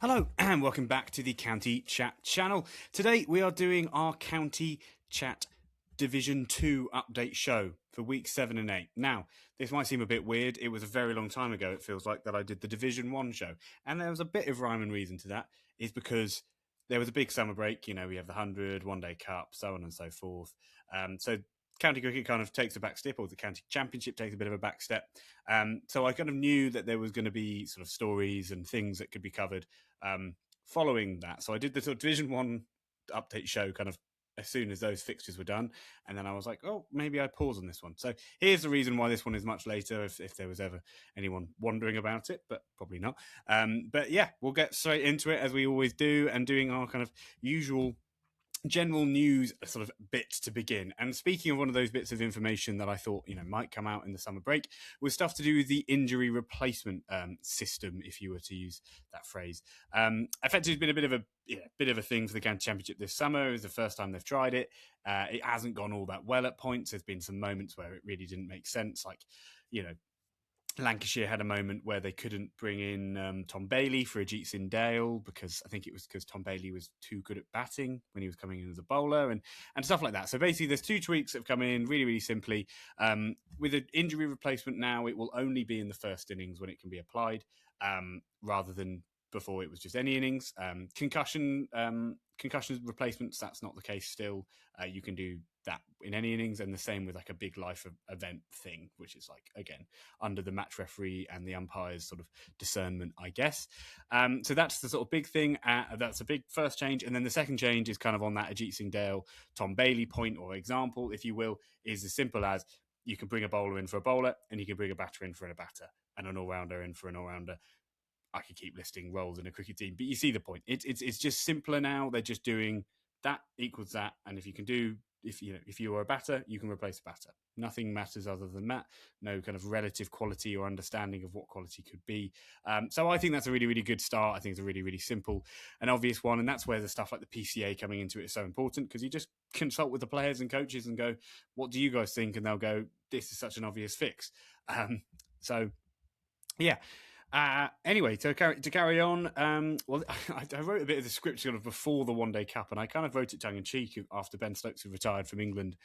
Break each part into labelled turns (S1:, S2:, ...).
S1: Hello and welcome back to the County Chat channel. Today we are doing our County Chat Division 2 update show for weeks 7 and 8. Now, this might seem a bit weird. It was a very long time ago, it feels like, that I did the Division 1 show. And there was a bit of rhyme and reason to that, is because there was a big summer break. You know, we have the 100, One Day Cup, so on and so forth. So county cricket kind of takes a back step, or the county championship takes a bit of a back step. So I kind of knew that there was going to be sort of stories and things that could be covered following that. So I did the sort of Division 1 update show kind of as soon as those fixtures were done. And then I was like, oh, maybe I'd pause on this one. So here's the reason why this one is much later, if there was ever anyone wondering about it, but probably not. But yeah, we'll get straight into it as we always do, and doing our kind of usual general news sort of bit to begin. And speaking of one of those bits of information that I thought, might come out in the summer break, was stuff to do with the injury replacement system, if you were to use that phrase. Effectively, it's been a bit of a thing for the county championship this summer. It was the first time they've tried it. It hasn't gone all that well at points. There's been some moments where it really didn't make sense, like, Lancashire had a moment where they couldn't bring in Tom Bailey for Ajit Singh Dale because I think it was because Tom Bailey was too good at batting when he was coming in as a bowler and stuff like that. So basically, there's two tweaks that have come in really, really simply. With an injury replacement now, it will only be in the first innings when it can be applied, rather than before it was just any innings. Concussion replacements, that's not the case still. You can do that in any innings, and the same with like a big life event thing, which is like, again, under the match referee and the umpire's sort of discernment, I guess. So that's the sort of big thing. That's a big first change. And then the second change is kind of on that Ajit Singh Dale, Tom Bailey point or example, if you will, is as simple as you can bring a bowler in for a bowler and you can bring a batter in for a batter and an all-rounder in for an all-rounder. I could keep listing roles in a cricket team, but you see the point. It's just simpler now. They're just doing that equals that, and if you are a batter, you can replace a batter. Nothing matters other than that. No kind of relative quality or understanding of what quality could be. So I think that's a really, really good start. I think it's a really, really simple and obvious one, and that's where the stuff like the PCA coming into it is so important, because you just consult with the players and coaches and go, "What do you guys think?" And they'll go, "This is such an obvious fix." So yeah. Anyway, to carry on, well, I wrote a bit of the script sort of before the One Day Cup, and I kind of wrote it tongue-in-cheek after Ben Stokes had retired from England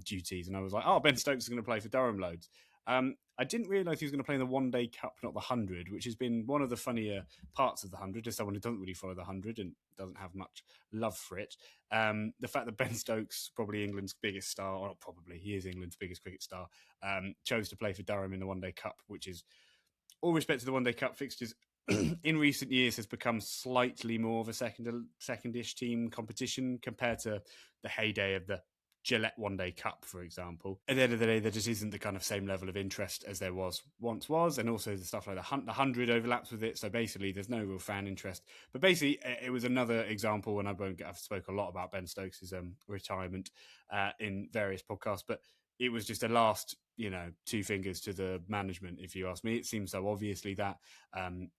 S1: duties, and I was like, oh, Ben Stokes is going to play for Durham loads. I didn't realise he was going to play in the One Day Cup, not the 100, which has been one of the funnier parts of the 100, as someone who doesn't really follow the 100 and doesn't have much love for it. The fact that Ben Stokes, probably England's biggest star, or not probably, he is England's biggest cricket star, chose to play for Durham in the One Day Cup, which is, all respect to the One Day Cup fixtures, in recent years has become slightly more of a secondish team competition compared to the heyday of the Gillette One Day Cup, for example. At the end of the day, there just isn't the kind of same level of interest as there once was, and also the stuff like the 100 overlaps with it. So basically, there's no real fan interest. But basically, it was another example, and I've spoken a lot about Ben Stokes' retirement in various podcasts, but it was just a last, two fingers to the management, if you ask me. It seems so obviously that, I'm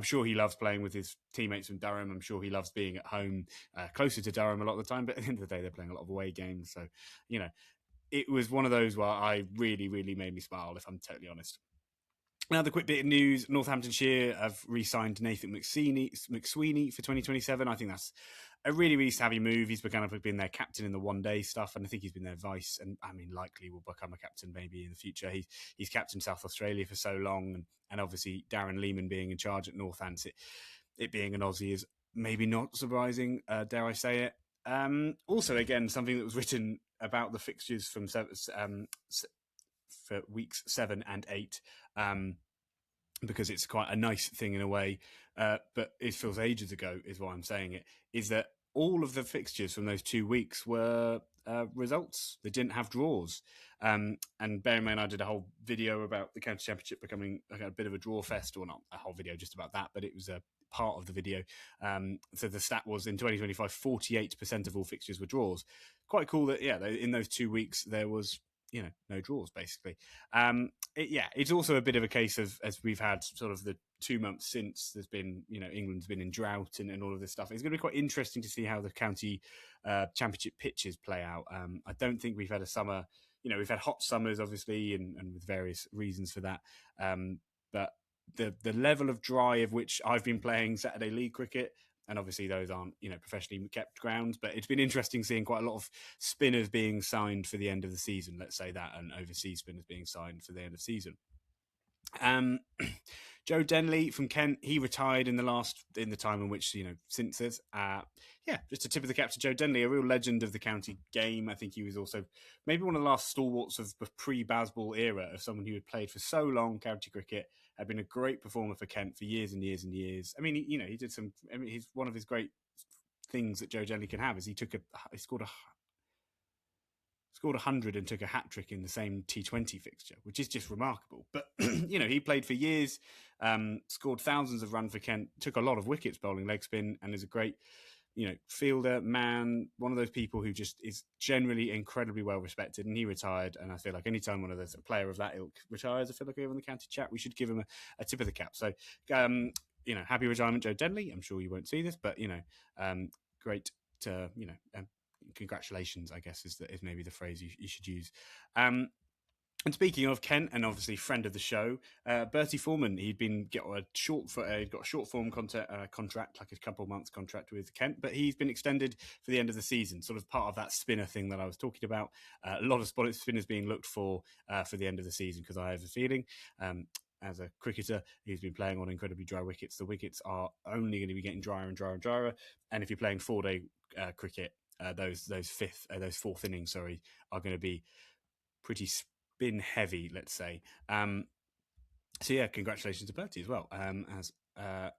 S1: sure he loves playing with his teammates from Durham. I'm sure he loves being at home, closer to Durham a lot of the time. But at the end of the day, they're playing a lot of away games. So, it was one of those where I really, really made me smile, if I'm totally honest. Another quick bit of news, Northamptonshire have re-signed Nathan McSweeney for 2027. I think that's a really, really savvy move. He's been their captain in the one-day stuff, and I think he's been their vice, and likely will become a captain maybe in the future. He's captained South Australia for so long, and obviously Darren Lehman being in charge at Northants, it being an Aussie is maybe not surprising, dare I say it. Also, again, something that was written about the fixtures from for weeks 7 and 8, because it's quite a nice thing in a way, but it feels ages ago is why I'm saying it, is that all of the fixtures from those 2 weeks were results. They didn't have draws. And bear in mind, I did a whole video about the county championship becoming a bit of a draw fest, or not a whole video just about that, but it was a part of the video. So the stat was in 2025, 48% of all fixtures were draws. Quite cool that, in those 2 weeks, there was, no draws, basically. It's also a bit of a case of, as we've had sort of the 2 months since there's been, England's been in drought and all of this stuff. It's going to be quite interesting to see how the county championship pitches play out. I don't think we've had a summer, we've had hot summers, obviously, and with various reasons for that. But the level of dry of which I've been playing Saturday League cricket. And obviously those aren't, professionally kept grounds, but it's been interesting seeing quite a lot of spinners being signed for the end of the season, let's say that, and overseas spinners being signed for the end of the season. Joe Denley from Kent, he retired in the time in which, since this, just a tip of the cap to Joe Denley, a real legend of the county game. I think he was also maybe one of the last stalwarts of the pre-Bazball era, of someone who had played for so long county cricket, had been a great performer for Kent for years and years and years. I mean, he did some. I mean, he's one of his great things that Joe Denley can have is he scored 100 and took a hat trick in the same T20 fixture, which is just remarkable. But he played for years, scored thousands of runs for Kent, took a lot of wickets bowling leg spin, and is a great fielder, man, one of those people who just is generally incredibly well respected. And he retired, and I feel like anytime one of those, a player of that ilk retires, I feel like here on the County Chat, we should give him a tip of the cap. So, happy retirement, Joe Denley. I'm sure you won't see this, but great to congratulations, I guess, is maybe the phrase you should use. And speaking of Kent, and obviously friend of the show, Bertie Foreman, he'd got a short form contract, like a couple of months contract with Kent, but he's been extended for the end of the season, sort of part of that spinner thing that I was talking about. A lot of spinners being looked for the end of the season, because I have a feeling, as a cricketer who's been playing on incredibly dry wickets, the wickets are only going to be getting drier and drier and drier. And if you're playing 4-day cricket, those fourth innings, are going to be pretty spin heavy, let's say. So yeah, congratulations to Bertie as well, as a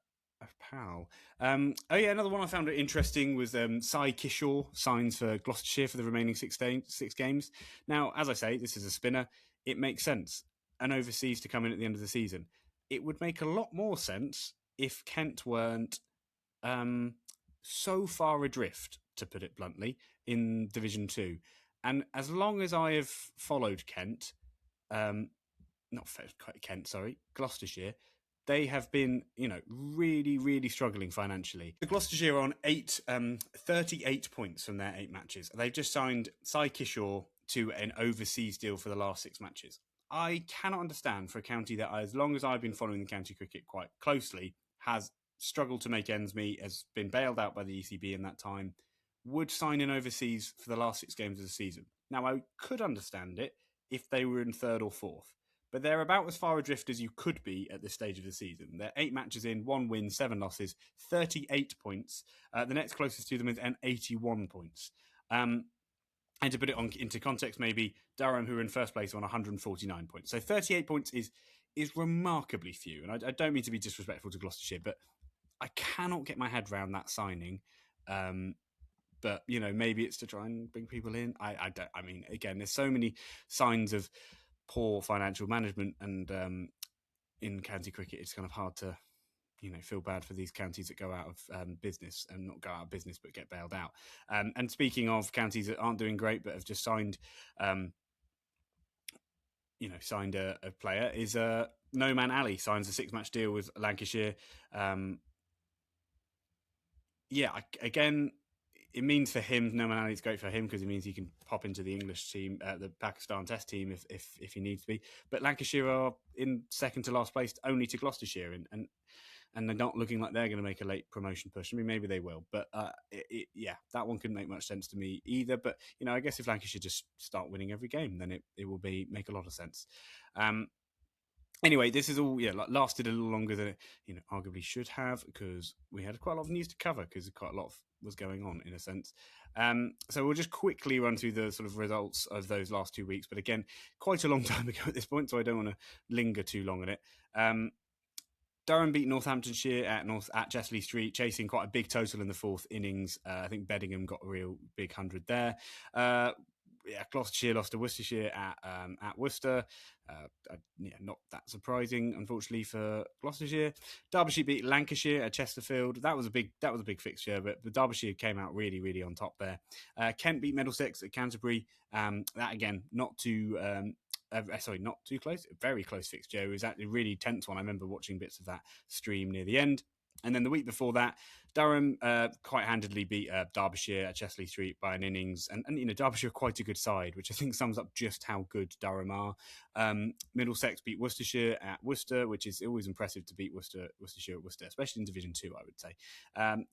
S1: pal. Another one I found interesting was Sai Kishore signs for Gloucestershire for the remaining six games. Now, as I say, this is a spinner. It makes sense. An overseas to come in at the end of the season. It would make a lot more sense if Kent weren't so far adrift, to put it bluntly, in Division 2. And as long as I have followed Kent, Gloucestershire, they have been, really, really struggling financially. The Gloucestershire are on 38 points from their 8 matches. They've just signed Sai Kishore to an overseas deal for the last 6 matches. I cannot understand, for a county that, as long as I've been following the county cricket quite closely, has struggled to make ends meet, has been bailed out by the ECB in that time, would sign in overseas for the last 6 games of the season. Now, I could understand it if they were in 3rd or 4th, but they're about as far adrift as you could be at this stage of the season. They're 8 matches in, 1 win, 7 losses, 38 points. The next closest to them is 81 points. And to put it into context, maybe Durham, who are in first place, on 149 points. So 38 points is remarkably few. And I don't mean to be disrespectful to Gloucestershire, but I cannot get my head around that signing. But maybe it's to try and bring people in. I don't. I mean, again, there's so many signs of poor financial management, and in county cricket, it's kind of hard to feel bad for these counties that go out of business, and not go out of business, but get bailed out. And speaking of counties that aren't doing great, but have just signed, signed a player, is No Man Ali signs a 6-match deal with Lancashire. Again, it means for him, No Man Ali is great for him because it means he can pop into the English team, the Pakistan Test team, if he needs to be. But Lancashire are in second to last place, only to Gloucestershire, and they're not looking like they're going to make a late promotion push. I mean, maybe they will, but that one couldn't make much sense to me either. But I guess if Lancashire just start winning every game, then it will make a lot of sense. Anyway, this is all lasted a little longer than it arguably should have, because we had quite a lot of news to cover, because quite a lot was going on in a sense. So we'll just quickly run through the sort of results of those last 2 weeks. But again, quite a long time ago at this point, so I don't want to linger too long on it. Durham beat Northamptonshire at Chesley Street, chasing quite a big total in the 4th innings. I think Beddingham got a real big 100 there. Gloucestershire lost to Worcestershire at Worcester. Not that surprising, unfortunately, for Gloucestershire. Derbyshire beat Lancashire at Chesterfield. That was a big fixture, but the Derbyshire came out really, really on top there. Kent beat Middlesex at Canterbury. That again, not too close. A very close fixture. It was actually a really tense one. I remember watching bits of that stream near the end. And then the week before that, Durham quite handedly beat Derbyshire at Chesley Street by an innings. And Derbyshire are quite a good side, which I think sums up just how good Durham are. Middlesex beat Worcestershire at Worcester, which is always impressive to beat Worcestershire at Worcester, especially in Division 2, I would say.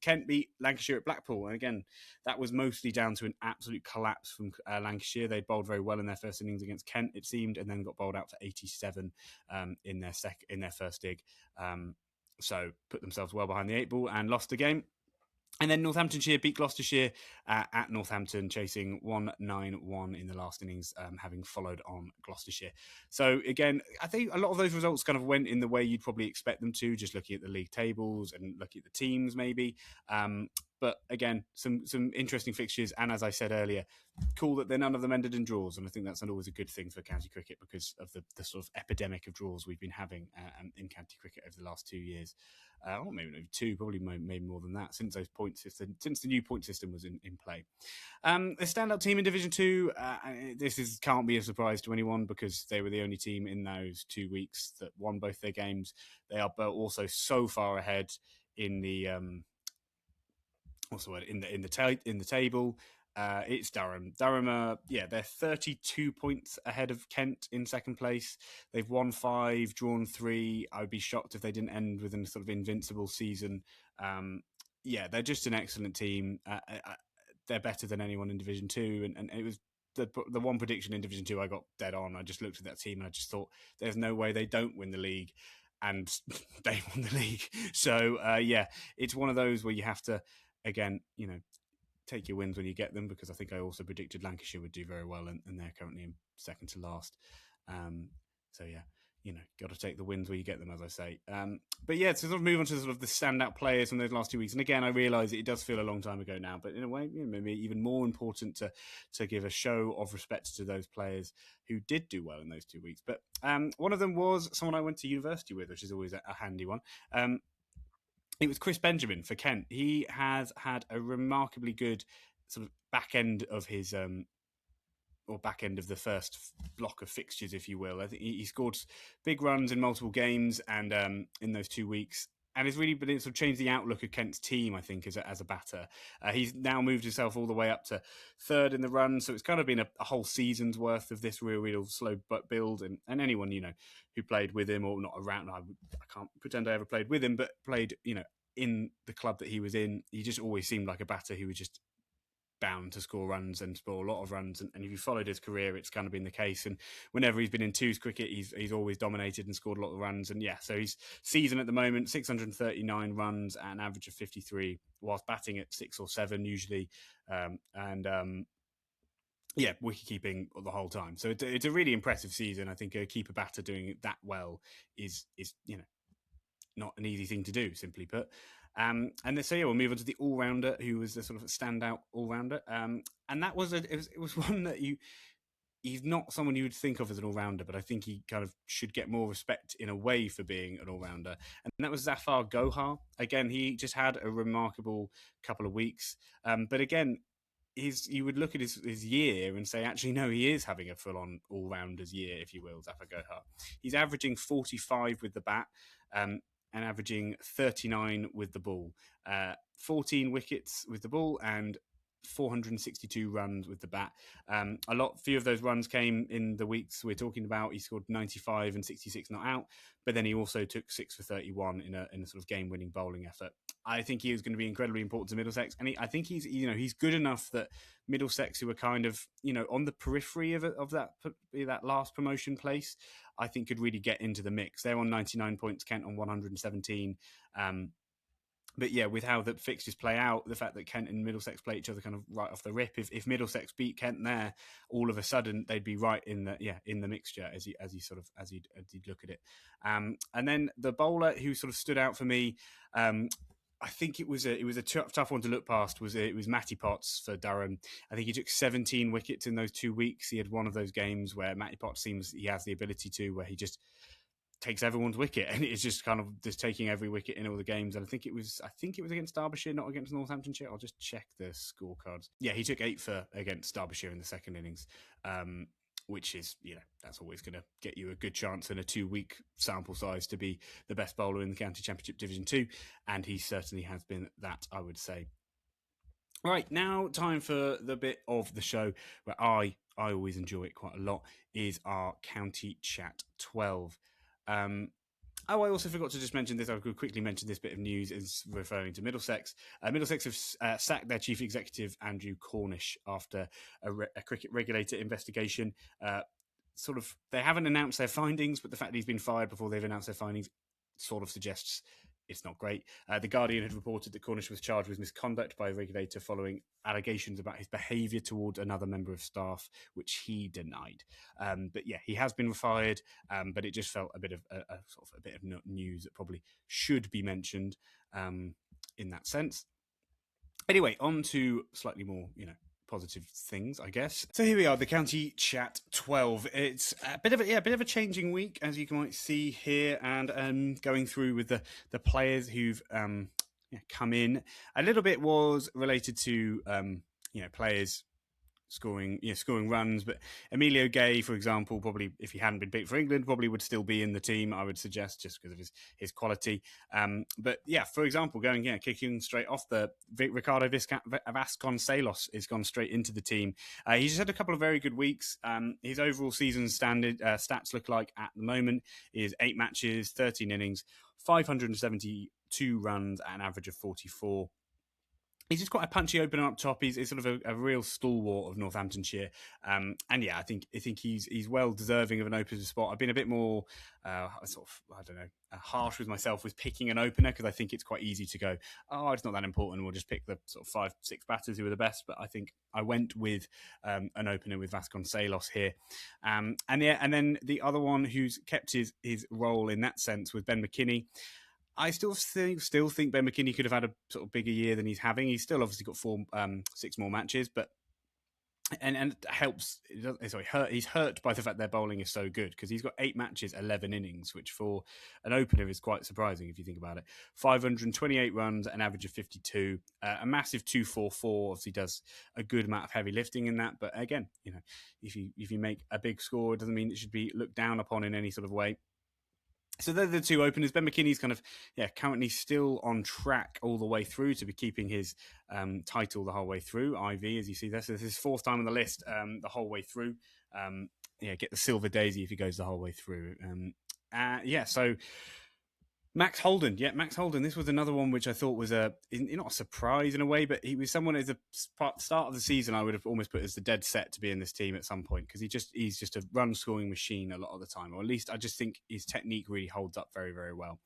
S1: Kent beat Lancashire at Blackpool. And again, that was mostly down to an absolute collapse from Lancashire. They bowled very well in their first innings against Kent, it seemed, and then got bowled out for 87 in their first dig. So put themselves well behind the 8 ball and lost the game. And then Northamptonshire beat Gloucestershire at Northampton, chasing 191 in the last innings, having followed on Gloucestershire. So again, I think a lot of those results kind of went in the way you'd probably expect them to, just looking at the league tables and looking at the teams maybe. But again, some interesting fixtures. And as I said earlier, cool that none of them ended in draws. And I think that's always a good thing for county cricket because of the sort of epidemic of draws we've been having in county cricket over the last 2 years. Or maybe 2, probably maybe more than that, since since the new point system was in play. The standout team in Division 2, can't be a surprise to anyone because they were the only team in those 2 weeks that won both their games. They are also so far ahead in the in the table. It's Durham. Durham they're 32 points ahead of Kent in second place. They've won 5, drawn 3. I would be shocked if they didn't end with a sort of invincible season. They're just an excellent team. They're better than anyone in Division 2, and it was the one prediction in Division 2 I got dead on. I just looked at that team and I just thought, there's no way they don't win the league. And they won the league. So, it's one of those where you have to, again, take your wins when you get them, because I think I also predicted Lancashire would do very well, and they're currently in second to last. Got to take the wins where you get them, as I say. To sort of move on to sort of the standout players from those last 2 weeks. And again, I realise it does feel a long time ago now, but in a way, maybe even more important to give a show of respect to those players who did do well in those 2 weeks. But one of them was someone I went to university with, which is always a handy one. It was Chris Benjamin for Kent. He has had a remarkably good sort of back end of his back end of the first block of fixtures, if you will. I think he scored big runs in multiple games and in those 2 weeks, and has really been sort of changed the outlook of Kent's team, I think, as a batter. He's now moved himself all the way up to third in the run, so it's kind of been a whole season's worth of this real slow build. And anyone who played with him or not around, I can't pretend I ever played with him, but played in the club that he was in, he just always seemed like a batter who was just bound to score runs and score a lot of runs. And if you followed his career, it's kind of been the case. And whenever he's been in twos cricket, he's always dominated and scored a lot of runs. And so his season at the moment, 639 runs at an average of 53, whilst batting at 6 or 7 usually. Wicket keeping the whole time. So it's a really impressive season. I think a keeper batter doing it that well is not an easy thing to do, simply put. We'll move on to the all-rounder, who was the sort of standout all-rounder. And that was it was one that he's not someone you would think of as an all-rounder, but I think he kind of should get more respect in a way for being an all-rounder. And that was Zafar Gohar. Again, he just had a remarkable couple of weeks. But again, you would look at his year and say, actually, no, he is having a full-on all-rounders year, if you will, Zafar Gohar. He's averaging 45 with the bat, and averaging 39 with the ball, 14 wickets with the ball, and 462 runs with the bat. Few of those runs came in the weeks we're talking about. He scored 95 and 66 not out, but then he also took 6 for 31 in a sort of game-winning bowling effort. I think he was going to be incredibly important to Middlesex, and I think he's good enough that Middlesex, who are kind of on the periphery of that last promotion place, I think could really get into the mix. They're on 99 points, Kent on 117. With how the fixtures play out, the fact that Kent and Middlesex play each other kind of right off the rip, if Middlesex beat Kent there, all of a sudden they'd be right in the mixture as you'd look at it. And then the bowler who sort of stood out for me, I think it was a tough one to look past. It was Matty Potts for Durham. I think he took 17 wickets in those 2 weeks. He had one of those games where Matty Potts seems he has the ability to, where he just takes everyone's wicket, and it's just kind of just taking every wicket in all the games. And I think it was against Derbyshire, not against Northamptonshire. I'll just check the scorecards. Yeah, he took 8 against Derbyshire in the second innings. which is, that's always going to get you a good chance in a 2-week sample size to be the best bowler in the County Championship Division 2. And he certainly has been that, I would say. Right, now time for the bit of the show where I always enjoy it quite a lot, is our County Chat 12. I also forgot to just mention this. I could quickly mention this bit of news is referring to Middlesex. Middlesex have sacked their chief executive, Andrew Cornish, after a cricket regulator investigation. They haven't announced their findings, but the fact that he's been fired before they've announced their findings sort of suggests it's not great. The Guardian had reported that Cornish was charged with misconduct by a regulator following allegations about his behaviour towards another member of staff, which he denied. But yeah, he has been fired, but it just felt a bit of a bit of news that probably should be mentioned in that sense. Anyway, on to slightly more, positive things, I guess. So here we are, the County Chat 12. It's a bit of a changing week, as you might see here, and going through with the players who've come in. A little bit was related to players scoring runs, but Emilio Gay, for example, probably if he hadn't been picked for England, probably would still be in the team, I would suggest, just because of his quality. But yeah, for example, kicking straight off, the Ricardo Vasconcelos has gone straight into the team. He's just had a couple of very good weeks. His overall season standard stats look like at the moment is 8 matches, 13 innings, 572 runs, at an average of 44. He's just quite a punchy opener up top. He's sort of a real stalwart of Northamptonshire, and yeah, I think he's well deserving of an opener spot. I've been a bit more harsh with myself with picking an opener, because I think it's quite easy to go, oh, it's not that important, we'll just pick the sort of 5-6 batters who are the best. But I think I went with an opener with Vasconcelos here, and then the other one who's kept his role in that sense was Ben McKinney. I still think Ben McKinney could have had a sort of bigger year than he's having. He's still obviously got 6 more matches, but and it helps. He's hurt by the fact their bowling is so good, because he's got 8 matches, 11 innings, which for an opener is quite surprising if you think about it. 528 runs, an average of 52, a massive 244. Obviously, does a good amount of heavy lifting in that. But again, if you make a big score, it doesn't mean it should be looked down upon in any sort of way. So they're the 2 openers. Ben McKinney's currently still on track all the way through to be keeping his title the whole way through. IV, as you see there, so this is his 4th time on the list the whole way through. Get the silver daisy if he goes the whole way through. So Max Holden. Yeah, Max Holden. This was another one which I thought was not a surprise in a way, but he was someone at the start of the season I would have almost put as the dead set to be in this team at some point, because he's just a run scoring machine a lot of the time, or at least I just think his technique really holds up very, very well.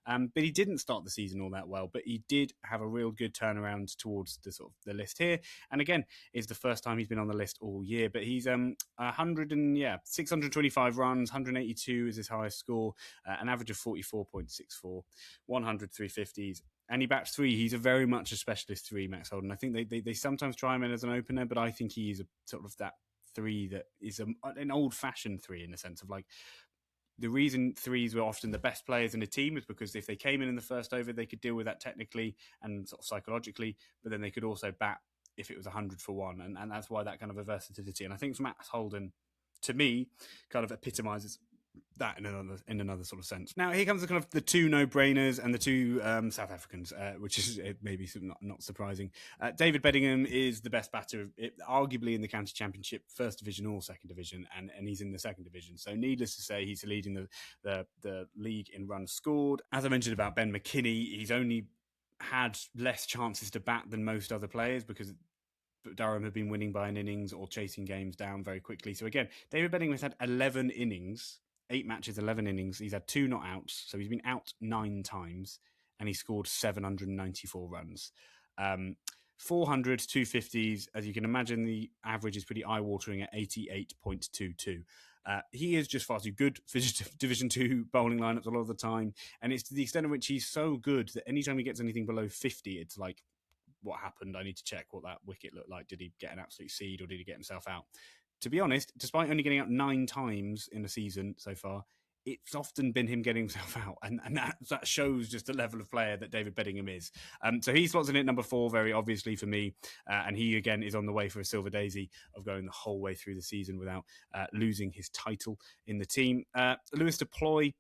S1: But he didn't start the season all that well, but he did have a real good turnaround towards the sort of the list here. And again, it's the first time he's been on the list all year, but he's 625 runs, 182 is his highest score, an average of 44.64, 100 350s. And he bats 3. He's a very much a specialist 3, Max Holden. I think they sometimes try him in as an opener, but I think he's a sort of that 3 that is an old-fashioned 3 in the sense of like, the reason 3s were often the best players in a team was because if they came in the first over, they could deal with that technically and sort of psychologically, but then they could also bat if it was 100 for 1. And that's why that kind of a versatility. And I think Max Holden, to me, kind of epitomizes that in another sort of sense. Now here comes the 2 no-brainers and the 2 South Africans, which is maybe not surprising. David Bedingham is the best batter, arguably in the County Championship, 1st Division or 2nd Division, and he's in the 2nd Division. So needless to say, he's leading the league in runs scored. As I mentioned about Ben McKinney, he's only had less chances to bat than most other players because Durham have been winning by an innings or chasing games down very quickly. So again, David Bedingham has had 11 innings. 8 matches, 11 innings. He's had 2 not outs, so he's been out 9 times, and he scored 794 runs. 400, 250s. As you can imagine, the average is pretty eye-watering at 88.22. He is just far too good for Division 2 bowling lineups a lot of the time, and it's to the extent of which he's so good that anytime he gets anything below 50, it's like, what happened? I need to check what that wicket looked like. Did he get an absolute seed, or did he get himself out? To be honest, despite only getting out 9 times in the season so far, it's often been him getting himself out, and that shows just the level of player that David Bedingham is. So he slots in at number 4, very obviously for me, and he again is on the way for a silver daisy of going the whole way through the season without losing his title in the team. Lewis Deploy,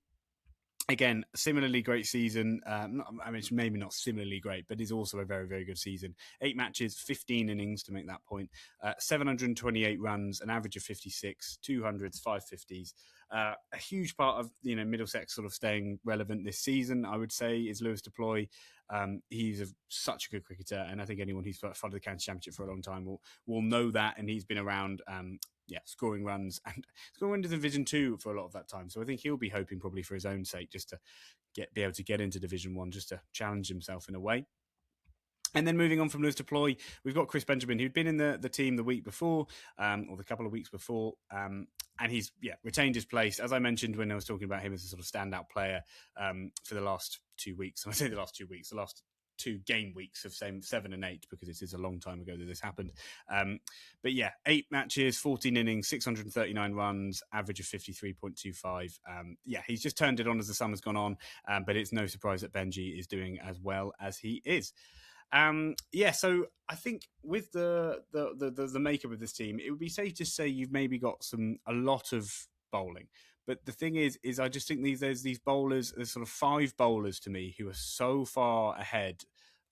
S1: again, similarly great season. I mean, it's maybe not similarly great, but is also a very, very good season. 8 matches, 15 innings to make that point. 728 runs, an average of 56, 200s, 550s. A huge part of Middlesex sort of staying relevant this season, I would say, is Lewis Deploy. He's such a good cricketer, and I think anyone who's followed the county championship for a long time will know that, and he's been around. Scoring runs and scoring into Division 2 for a lot of that time. So I think he'll be hoping probably for his own sake just to be able to get into Division 1, just to challenge himself in a way. And then moving on from Lewis Deploy, we've got Chris Benjamin, who'd been in the team the week before, or the couple of weeks before, and he's retained his place. As I mentioned when I was talking about him as a sort of standout player for the last 2 weeks, and I say the last 2 weeks, the last 2 game weeks of 7 and 8, because it is a long time ago that this happened. But 8 matches, 14 innings, 639 runs, average of 53.25. He's just turned it on as the summer's gone on, but it's no surprise that Benji is doing as well as he is. So I think with the makeup of this team, it would be safe to say you've maybe got a lot of bowling. But the thing is I just think there's these bowlers, there's sort of 5 bowlers to me who are so far ahead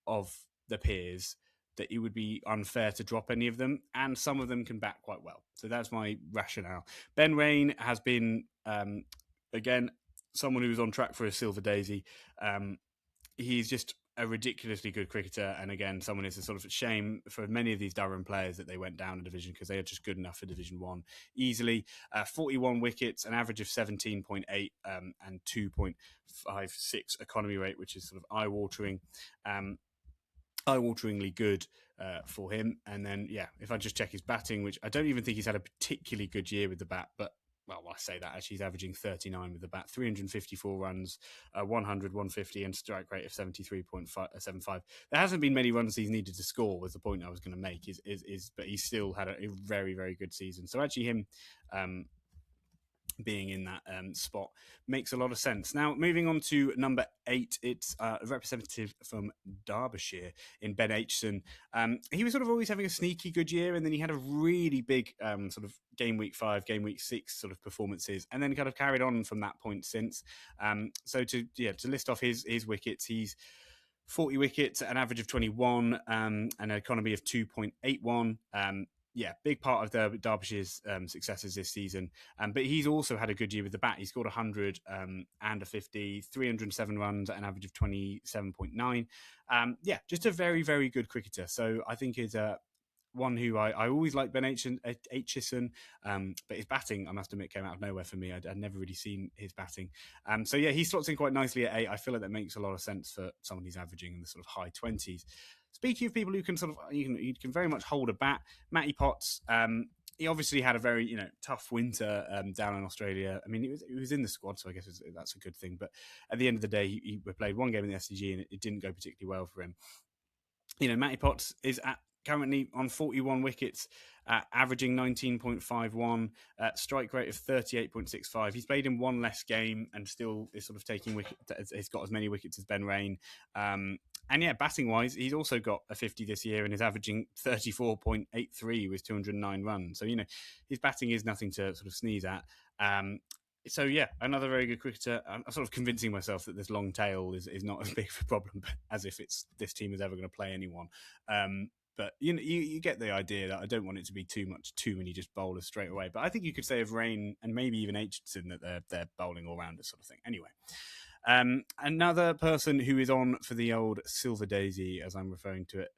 S1: of the peers that it would be unfair to drop any of them, and some of them can bat quite well. So that's my rationale. Ben Rain has been, again, someone who was on track for a silver daisy. He's just a ridiculously good cricketer, and again, someone is a sort of shame for many of these Durham players that they went down a division, because they are just good enough for Division 1 easily. 41 wickets, an average of 17.8 and 2.56 economy rate, which is sort of eye-wateringly good for him. And then, if I just check his batting, which I don't even think he's had a particularly good year with the bat, but well, I say that actually he's averaging 39 with the bat, 354 runs, 100, 150, and strike rate of 73.75. There hasn't been many runs he's needed to score, was the point I was going to make, but he's still had a very, very good season. So actually him being in that spot makes a lot of sense. Now, moving on to number 8, it's a representative from Derbyshire in Ben Aitchison. He was sort of always having a sneaky good year, and then he had a really big sort of game week 5, game week 6 sort of performances, and then kind of carried on from that point since. So to list off his wickets, he's 40 wickets, an average of 21, and an economy of 2.81. Big part of Derbyshire's successes this season. But he's also had a good year with the bat. He scored 100 and a 50, 307 runs at an average of 27.9. Just a very, very good cricketer. So I think is one who I always liked, Ben Aitchison, but his batting, I must admit, came out of nowhere for me. I'd never really seen his batting. He slots in quite nicely at 8. I feel like that makes a lot of sense for someone who's averaging in the sort of high 20s. Speaking of people who can you can very much hold a bat, Matty Potts, he obviously had a very tough winter down in Australia. I mean, he was in the squad, so I guess that's a good thing. But at the end of the day, he played one game in the SCG, and it didn't go particularly well for him. Matty Potts is currently on 41 wickets, averaging 19.51, strike rate of 38.65. He's played in one less game and still is sort of taking wickets. He's got as many wickets as Ben Rain. Batting wise, he's also got a 50 this year and is averaging 34.83 with 209 runs. So, his batting is nothing to sort of sneeze at. Another very good cricketer. I'm sort of convincing myself that this long tail is not as big of a problem as if this team is ever going to play anyone. But you get the idea that I don't want it to be too many just bowlers straight away. But I think you could say of Rain and maybe even Aitchison that they're bowling all rounders sort of thing. Anyway, another person who is on for the old Silver Daisy, as I'm referring to it,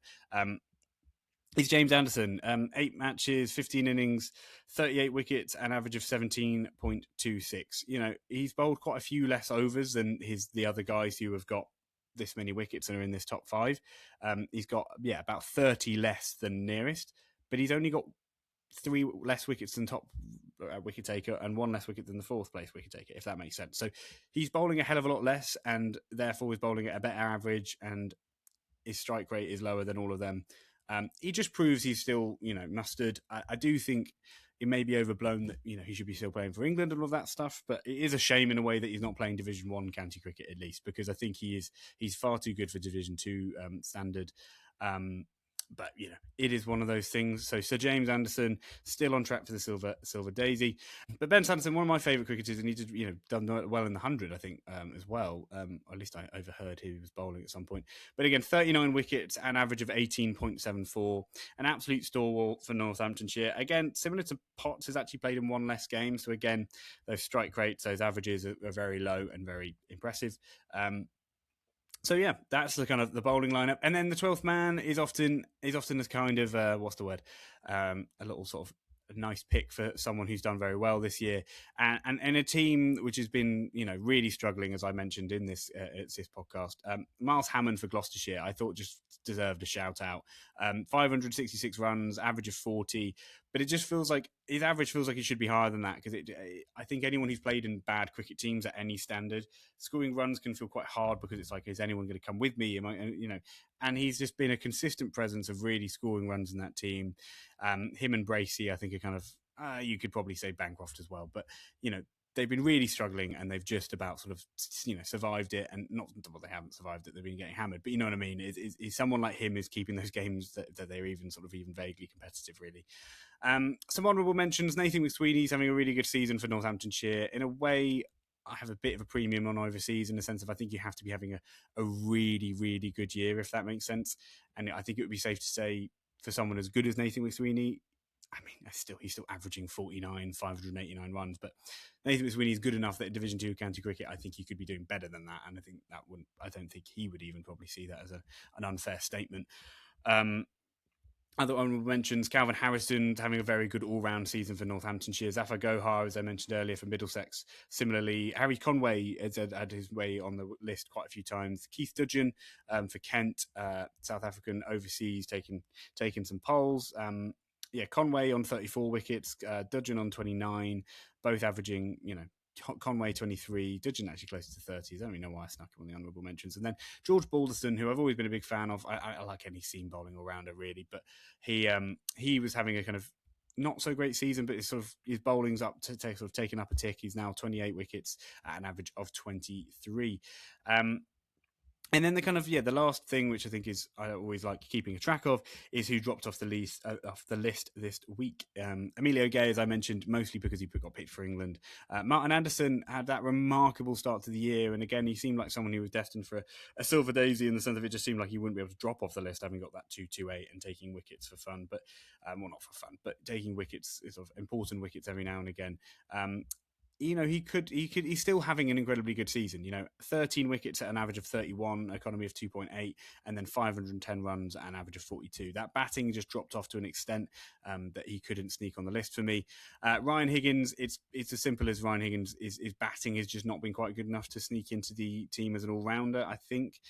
S1: is James Anderson. 8 matches, 15 innings, 38 wickets, an average of 17.26. He's bowled quite a few less overs than the other guys who have got this many wickets and are in this top 5. He's got about 30 less than nearest, but he's only got 3 less wickets than top wicket taker and 1 less wicket than the 4th place wicket taker, if that makes sense. So he's bowling a hell of a lot less, and therefore is bowling at a better average, and his strike rate is lower than all of them. He just proves he's still, mustard. I do think it may be overblown that he should be still playing for England and all that stuff, but it is a shame in a way that he's not playing Division 1 county cricket, at least, because I think he's far too good for Division 2 standard. But it is one of those things. So Sir James Anderson still on track for the Silver Daisy, but Ben Sanderson, one of my favourite cricketers, and he did done well in the 100, I think, as well. Or at least I overheard he was bowling at some point. But again, 39 wickets, an average of 18.74, an absolute stalwart for Northamptonshire. Again, similar to Potts, has actually played in one less game. So again, those strike rates, those averages are very low and very impressive. So yeah, that's the kind of the bowling lineup, and then the 12th man is often as kind of what's the word, a little sort of nice pick for someone who's done very well this year, and in a team which has been really struggling, as I mentioned in this podcast. Miles Hammond for Gloucestershire, I thought just deserved a shout out. 566 runs, average of 40, but it just feels like his average feels like it should be higher than that, because I think anyone who's played in bad cricket teams at any standard, scoring runs can feel quite hard, because it's like, is anyone going to come with me? And he's just been a consistent presence of really scoring runs in that team. Him and Bracey, I think, are kind of, you could probably say Bancroft as well, but they've been really struggling, and they've just about sort of survived it, and not well, they haven't survived it, they've been getting hammered, but you know what I mean, is someone like him is keeping those games that they're even vaguely competitive, really. Some honourable mentions: Nathan McSweeney's having a really good season for Northamptonshire. In a way, I have a bit of a premium on overseas, in the sense of I think you have to be having a really, really good year, if that makes sense. And I think it would be safe to say, for someone as good as Nathan McSweeney, I mean, he's still averaging 49, 589 runs, but Nathan McSweeney is good enough that in Division 2 county cricket, I think he could be doing better than that. And I don't think he would even probably see that as an unfair statement. Other honourable mentions: Calvin Harrison having a very good all-round season for Northamptonshire. Zafar Gohar, as I mentioned earlier, for Middlesex. Similarly, Harry Conway has had his way on the list quite a few times. Keith Dudgeon for Kent, South African overseas, taking some polls. Conway on 34 wickets, Dudgeon on 29, both averaging, Conway 23, Dudgeon actually close to 30. I don't really know why I snuck him on the honourable mentions. And then George Balderson, who I've always been a big fan of. I like any seam bowling all-rounder, really, but he was having a kind of not so great season, but his bowling's up to taking up a tick. He's now 28 wickets at an average of 23. And then the last thing, which I think is I always like keeping a track of, is who dropped off the list this week. Emilio Gay, as I mentioned, mostly because he got picked for England. Martin Anderson had that remarkable start to the year, and again, he seemed like someone who was destined for a silver daisy, in the sense of it just seemed like he wouldn't be able to drop off the list, having got that 228 and taking wickets for fun. But well, not for fun, but taking wickets, sort of important wickets every now and again. He's still having an incredibly good season. 13 wickets at an average of 31, economy of 2.8, and then 510 runs at an average of 42. That batting just dropped off to an extent that he couldn't sneak on the list for me. Ryan Higgins, it's as simple as Ryan Higgins, his batting has just not been quite good enough to sneak into the team as an all-rounder, I think.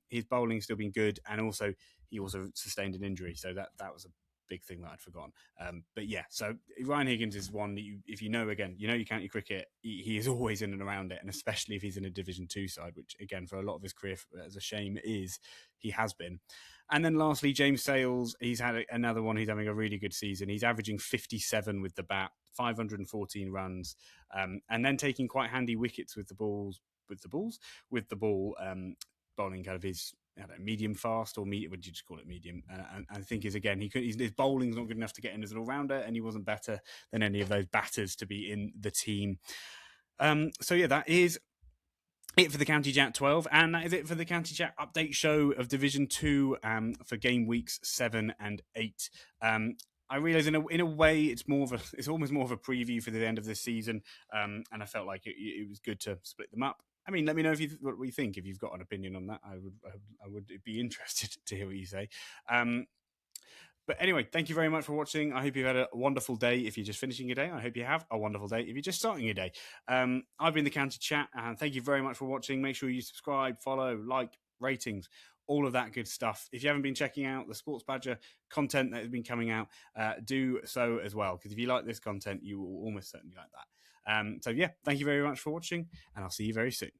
S1: His bowling's still been good, and he also sustained an injury, so that was a big thing that I'd forgotten. But yeah, so Ryan Higgins is one that if you county cricket, he is always in and around it, and especially if he's in a Division 2 side, which again, for a lot of his career, as a shame he has been. And then lastly, James Sales, he's had another one. He's having a really good season. He's averaging 57 with the bat, 514 runs, and then taking quite handy wickets with the ball, bowling kind of his medium fast, or medium, would you just call it medium? And I think his bowling's not good enough to get in as an all-rounder, and he wasn't better than any of those batters to be in the team. So yeah, that is it for the County Chat 12, and that is it for the County Chat update show of Division 2 for game weeks 7 and 8. I realise in a way it's almost more of a preview for the end of this season, and I felt like it was good to split them up. I mean, let me know what you think. If you've got an opinion on that, I would be interested to hear what you say. But anyway, thank you very much for watching. I hope you've had a wonderful day. If you're just finishing your day, I hope you have a wonderful day. If you're just starting your day, I've been the County Chat, and thank you very much for watching. Make sure you subscribe, follow, like, ratings, all of that good stuff. If you haven't been checking out the Sports Badger content that has been coming out, do so as well, because if you like this content, you will almost certainly like that. So yeah, thank you very much for watching, and I'll see you very soon.